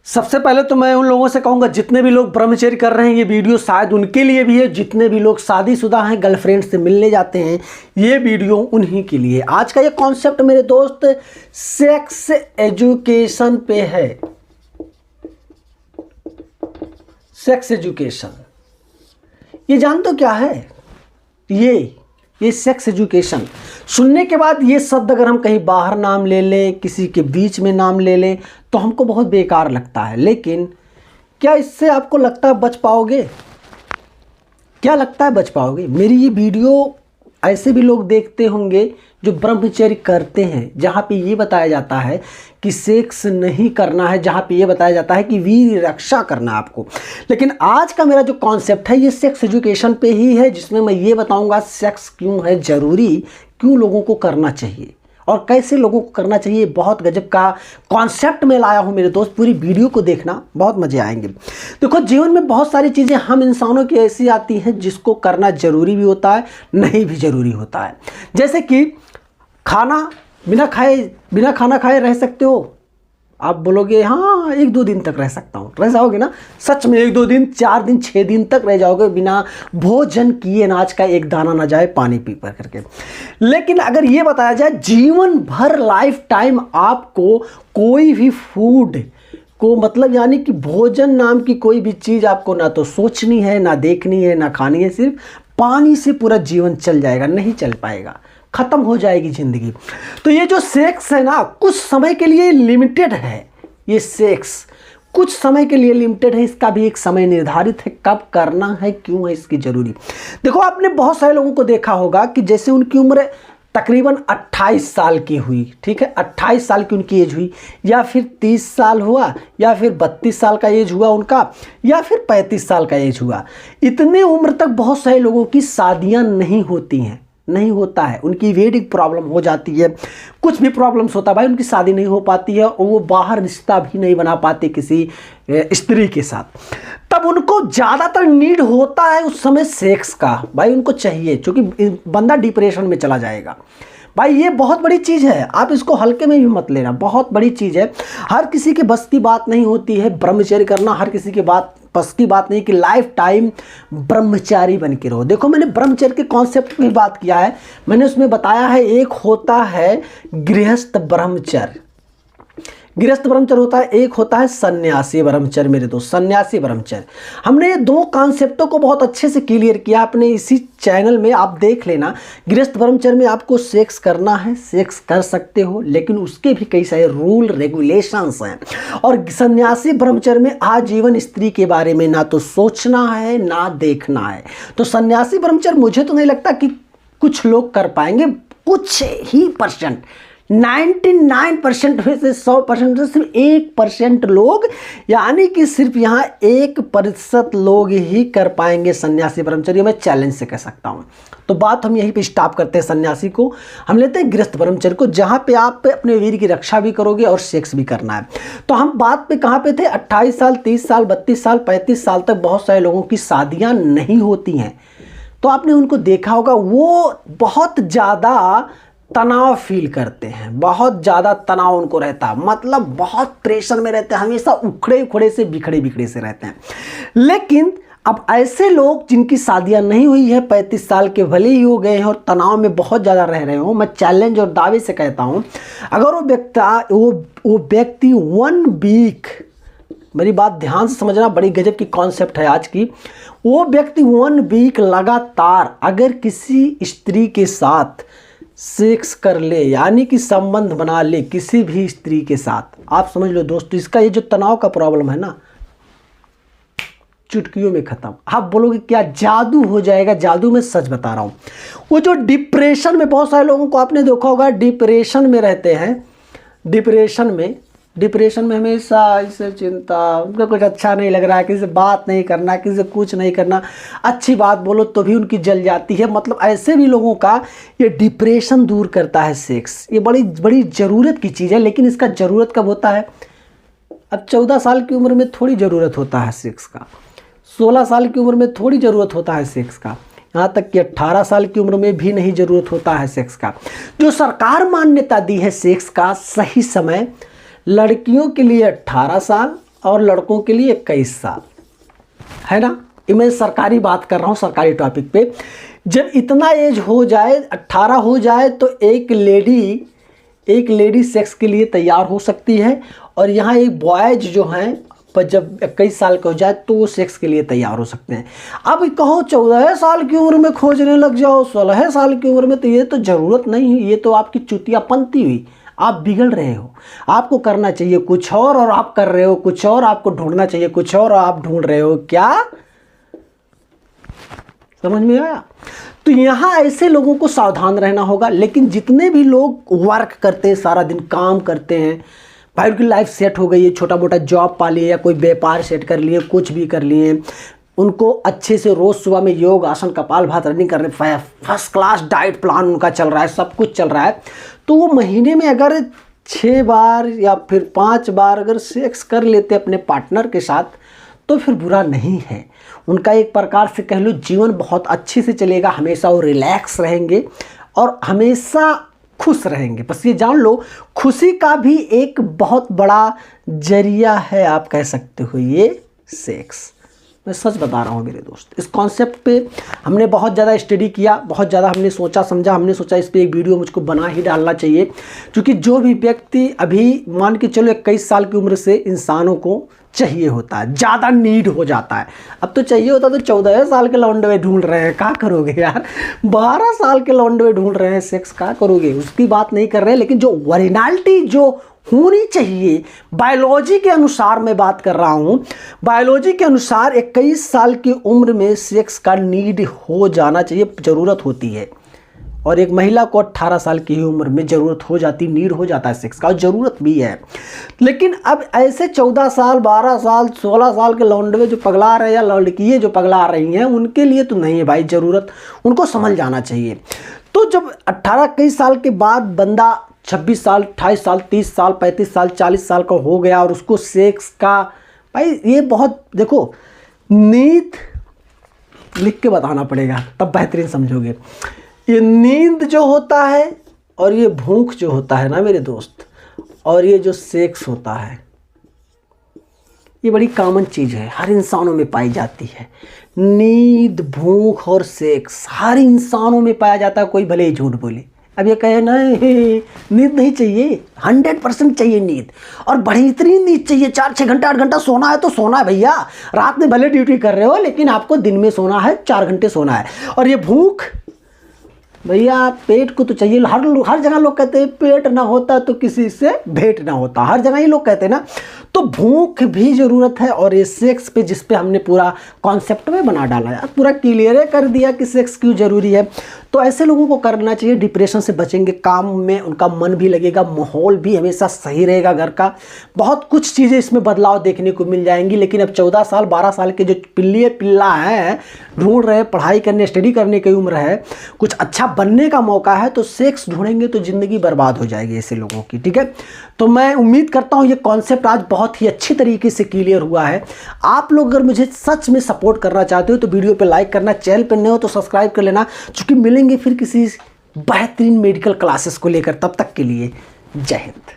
सबसे पहले तो मैं उन लोगों से कहूंगा जितने भी लोग ब्रह्मचर्य कर रहे हैं, ये वीडियो शायद उनके लिए भी है। जितने भी लोग शादीशुदा हैं, गर्लफ्रेंड से मिलने जाते हैं, ये वीडियो उन्हीं के लिए। आज का ये कॉन्सेप्ट मेरे दोस्त सेक्स एजुकेशन पे है। सेक्स एजुकेशन, ये जान तो क्या है? ये सेक्स एजुकेशन सुनने के बाद ये शब्द अगर हम कहीं बाहर नाम ले लें, किसी के बीच में नाम ले लें, तो हमको बहुत बेकार लगता है। लेकिन क्या इससे आपको लगता है बच पाओगे? क्या लगता है बच पाओगे? मेरी ये वीडियो ऐसे भी लोग देखते होंगे जो ब्रह्मचर्य करते हैं, जहाँ पे ये बताया जाता है कि सेक्स नहीं करना है, जहाँ पे ये बताया जाता है कि वीर रक्षा करना है आपको। लेकिन आज का मेरा जो कॉन्सेप्ट है ये सेक्स एजुकेशन पे ही है, जिसमें मैं ये बताऊंगा सेक्स क्यों है ज़रूरी, क्यों लोगों को करना चाहिए और कैसे लोगों को करना चाहिए। बहुत गजब का कॉन्सेप्ट में लाया हूँ मेरे दोस्त, पूरी वीडियो को देखना, बहुत मज़े आएंगे। देखो, जीवन में बहुत सारी चीज़ें हम इंसानों की ऐसी आती हैं जिसको करना ज़रूरी भी होता है, नहीं भी ज़रूरी होता है। जैसे कि खाना, बिना खाना खाए रह सकते हो? आप बोलोगे हाँ 1-2 दिन तक रह सकता हूँ। रह जाओगे ना? सच में 1-2 दिन, 4 दिन, 6 दिन तक रह जाओगे बिना भोजन किए, अनाज का एक दाना ना जाए पानी पी कर करके। लेकिन अगर ये बताया जाए जीवन भर लाइफ टाइम आपको कोई भी फूड को, मतलब यानी कि भोजन नाम की कोई भी चीज़ आपको ना तो सोचनी है, ना देखनी है, ना खानी है, सिर्फ पानी से पूरा जीवन चल जाएगा, नहीं चल पाएगा, खत्म हो जाएगी जिंदगी। तो ये जो सेक्स है ना, कुछ समय के लिए लिमिटेड है। ये सेक्स कुछ समय के लिए लिमिटेड है, इसका भी एक समय निर्धारित है, कब करना है, क्यों है इसकी जरूरी। देखो, आपने बहुत सारे लोगों को देखा होगा कि जैसे उनकी उम्र तकरीबन 28 साल की हुई, ठीक है, 28 साल की उनकी एज हुई, या फिर 30 साल हुआ, या फिर 32 साल का एज हुआ उनका, या फिर 35 साल का एज हुआ। इतने उम्र तक बहुत सारे लोगों की शादियां नहीं होती हैं, नहीं होता है, उनकी वेडिंग प्रॉब्लम हो जाती है, कुछ भी प्रॉब्लम्स होता है भाई, उनकी शादी नहीं हो पाती है और वो बाहर रिश्ता भी नहीं बना पाते किसी स्त्री के साथ। तब उनको ज़्यादातर नीड होता है उस समय सेक्स का, भाई उनको चाहिए, क्योंकि बंदा डिप्रेशन में चला जाएगा। भाई ये बहुत बड़ी चीज़ है, आप इसको हल्के में भी मत लेना, बहुत बड़ी चीज़ है। हर किसी के बस की बात नहीं होती है ब्रह्मचर्य करना, हर किसी के बस की बात नहीं कि लाइफ टाइम ब्रह्मचारी बन के रहो। देखो, मैंने ब्रह्मचर्य के कॉन्सेप्ट पे बात किया है, मैंने उसमें बताया है एक होता है गृहस्थ ब्रह्मचर्य, गृहस्थ ब्रह्मचर्य होता है, एक होता है सन्यासी ब्रह्मचर्य। मेरे दोस्त, सन्यासी ब्रह्मचर्य, हमने ये दो कॉन्सेप्टों को बहुत अच्छे से क्लियर किया अपने इसी चैनल में, आप देख लेना। गृहस्थ ब्रह्मचर्य में आपको सेक्स करना है, सेक्स कर सकते हो, लेकिन उसके भी कई सारे रूल रेगुलेशंस हैं। और सन्यासी ब्रह्मचर्य में आजीवन स्त्री के बारे में ना तो सोचना है ना देखना है। तो सन्यासी ब्रह्मचर्य मुझे तो नहीं लगता कि कुछ लोग कर पाएंगे, कुछ ही परसेंट, 99% में से 100% में सिर्फ 1% लोग, यानी कि सिर्फ यहाँ 1% लोग ही कर पाएंगे सन्यासी ब्रह्मचर्य। मैं चैलेंज से कह सकता हूँ। तो बात हम यहीं पे स्टॉप करते हैं, सन्यासी को हम लेते हैं गृहस्थ ब्रह्मचर्य को, जहाँ पे आप अपने वीर की रक्षा भी करोगे और सेक्स भी करना है। तो हम बात पे कहाँ पे थे? 28 साल, 30 साल, 32 साल, 35 साल तक बहुत सारे लोगों की शादियाँ नहीं होती हैं। तो आपने उनको देखा होगा, वो बहुत ज़्यादा तनाव फील करते हैं, बहुत ज़्यादा तनाव उनको रहता है, मतलब बहुत प्रेशर में रहते हैं, हमेशा उखड़े उखड़े से बिखड़े से रहते हैं। लेकिन अब ऐसे लोग जिनकी शादियां नहीं हुई है, 35 साल के भले ही हो गए हैं और तनाव में बहुत ज़्यादा रह रहे हो, मैं चैलेंज और दावे से कहता हूँ, अगर वो व्यक्ति 1 वीक, मेरी बात ध्यान से समझना, बड़ी गजब की कॉन्सेप्ट है आज की, वो व्यक्ति 1 वीक लगातार अगर किसी स्त्री के साथ सेक्स कर ले, यानी कि संबंध बना ले किसी भी स्त्री के साथ, आप समझ लो दोस्तों, इसका ये जो तनाव का प्रॉब्लम है ना, चुटकियों में खत्म। आप बोलोगे क्या जादू हो जाएगा? जादू में सच बता रहा हूँ। वो जो डिप्रेशन में, बहुत सारे लोगों को आपने देखा होगा डिप्रेशन में रहते हैं, डिप्रेशन में हमेशा इससे चिंता, उनको कुछ अच्छा नहीं लग रहा है, किसी से बात नहीं करना, किसी से कुछ नहीं करना, अच्छी बात बोलो तो भी उनकी जल जाती है। मतलब ऐसे भी लोगों का ये डिप्रेशन दूर करता है सेक्स। ये बड़ी बड़ी ज़रूरत की चीज़ है, लेकिन इसका ज़रूरत कब होता है? अब 14 साल की उम्र में थोड़ी ज़रूरत होता है सेक्स का, 16 साल की उम्र में थोड़ी ज़रूरत होता है सेक्स का, यहाँ तक कि 18 साल की उम्र में भी नहीं ज़रूरत होता है सेक्स का। जो सरकार मान्यता दी है सेक्स का सही समय, लड़कियों के लिए 18 साल और लड़कों के लिए 21 साल, है ना। ये मैं सरकारी बात कर रहा हूँ, सरकारी टॉपिक पे। जब इतना एज हो जाए, 18 हो जाए, तो एक लेडी सेक्स के लिए तैयार हो सकती है। और यहाँ एक बॉयज जो हैं, पर जब 21 साल का हो जाए तो वो सेक्स के लिए तैयार हो सकते हैं। अब कहो 14 साल की उम्र में खोजने लग जाओ, 16 साल की उम्र में, तो ये तो ज़रूरत नहीं है। ये तो आपकी चुतियापंती हुई। आप बिगड़ रहे हो। आपको करना चाहिए कुछ और आप कर रहे हो कुछ और। आपको ढूंढना चाहिए कुछ और आप ढूंढ रहे हो क्या? समझ में आया? तो यहाँ ऐसे लोगों को सावधान रहना होगा। लेकिन जितने भी लोग वर्क करते हैं, सारा दिन काम करते हैं, भाई उनकी लाइफ सेट हो गई है, छोटा मोटा जॉब पा लिए या कोई व्यापार सेट कर लिए, कुछ भी कर लिए, उनको अच्छे से रोज़ सुबह में योग, आसन, कपालभाति, रनिंग करने, फर्स्ट क्लास डाइट प्लान उनका चल रहा है, सब कुछ चल रहा है, तो वो महीने में अगर 6 बार या फिर 5 बार अगर सेक्स कर लेते अपने पार्टनर के साथ, तो फिर बुरा नहीं है। उनका एक प्रकार से कह लो जीवन बहुत अच्छे से चलेगा। हमेशा वो रिलैक्स रहेंगे और हमेशा खुश रहेंगे। बस ये जान लो, खुशी का भी एक बहुत बड़ा जरिया है, आप कह सकते हो, ये सेक्स। मैं सच बता रहा हूँ मेरे दोस्त। इस कॉन्सेप्ट पे हमने बहुत ज़्यादा स्टडी किया, बहुत ज़्यादा हमने सोचा समझा। हमने सोचा इस पे एक वीडियो मुझको बना ही डालना चाहिए, क्योंकि जो भी व्यक्ति अभी मान के चलो 21 साल की उम्र से इंसानों को चाहिए होता है, ज़्यादा नीड हो जाता है। अब तो चाहिए होता तो 14 साल के लौंडे ढूंढ रहे हैं, क्या करोगे यार? 12 साल के लौंडे ढूंढ रहे हैं सेक्स, क्या करोगे? उसकी बात नहीं कर रहे हैं। लेकिन जो ओरिजिनलिटी जो होनी चाहिए, बायोलॉजी के अनुसार मैं बात कर रहा हूँ। बायोलॉजी के अनुसार 21 साल की उम्र में सेक्स का नीड हो जाना चाहिए, ज़रूरत होती है। और एक महिला को 18 साल की उम्र में ज़रूरत हो जाती, नीड हो जाता है सेक्स का, और ज़रूरत भी है। लेकिन अब ऐसे 14 साल, 12 साल, 16 साल के लौंडे जो पगला रहे हैं या लड़कियाँ जो पगला रही हैं, उनके लिए तो नहीं है भाई ज़रूरत। उनको समझ जाना चाहिए। तो जब 18-21 साल के बाद बंदा 26 साल, 28 साल, 30 साल, 35 साल, 40 साल का हो गया और उसको सेक्स का, भाई ये बहुत, देखो, नींद लिख के बताना पड़ेगा तब बेहतरीन समझोगे। ये नींद जो होता है और ये भूख जो होता है ना मेरे दोस्त, और ये जो सेक्स होता है, ये बड़ी कॉमन चीज़ है, हर इंसानों में पाई जाती है। नींद, भूख और सेक्स हर इंसानों में पाया जाता है, कोई भले ही झूठ बोले। अब ये कहे नहीं नींद नहीं चाहिए, 100% चाहिए नींद, और बेहतरीन नींद चाहिए। 4-6 घंटा, 8 घंटा सोना है तो सोना है भैया। रात में भले ड्यूटी कर रहे हो, लेकिन आपको दिन में सोना है, 4 घंटे सोना है। और ये भूख, भैया पेट को तो चाहिए। हर जगह लोग कहते हैं पेट ना होता तो किसी से भेंट ना होता, हर जगह ही लोग कहते हैं ना। तो भूख भी ज़रूरत है। और ये सेक्स पे, जिस पे हमने पूरा कॉन्सेप्ट में बना डाला है, पूरा क्लियर कर दिया कि सेक्स क्यों ज़रूरी है। तो ऐसे लोगों को करना चाहिए। डिप्रेशन से बचेंगे, काम में उनका मन भी लगेगा, माहौल भी हमेशा सही रहेगा घर का। बहुत कुछ चीज़ें इसमें बदलाव देखने को मिल जाएंगी। लेकिन अब 14 साल, 12 साल के जो पिल्ला हैं, ढूंढ रहे हैं, पढ़ाई करने, स्टडी करने की उम्र है, कुछ अच्छा बनने का मौका है, तो सेक्स ढूंढेंगे तो ज़िंदगी बर्बाद हो जाएगी ऐसे लोगों की। ठीक है, तो मैं उम्मीद करता हूँ ये कॉन्सेप्ट आज बहुत ही अच्छी तरीके से क्लियर हुआ है। आप लोग अगर मुझे सच में सपोर्ट करना चाहते हो तो वीडियो पे लाइक करना, चैनल पे नए हो तो सब्सक्राइब कर लेना, क्योंकि मिलेंगे फिर किसी बेहतरीन मेडिकल क्लासेस को लेकर। तब तक के लिए जय हिंद।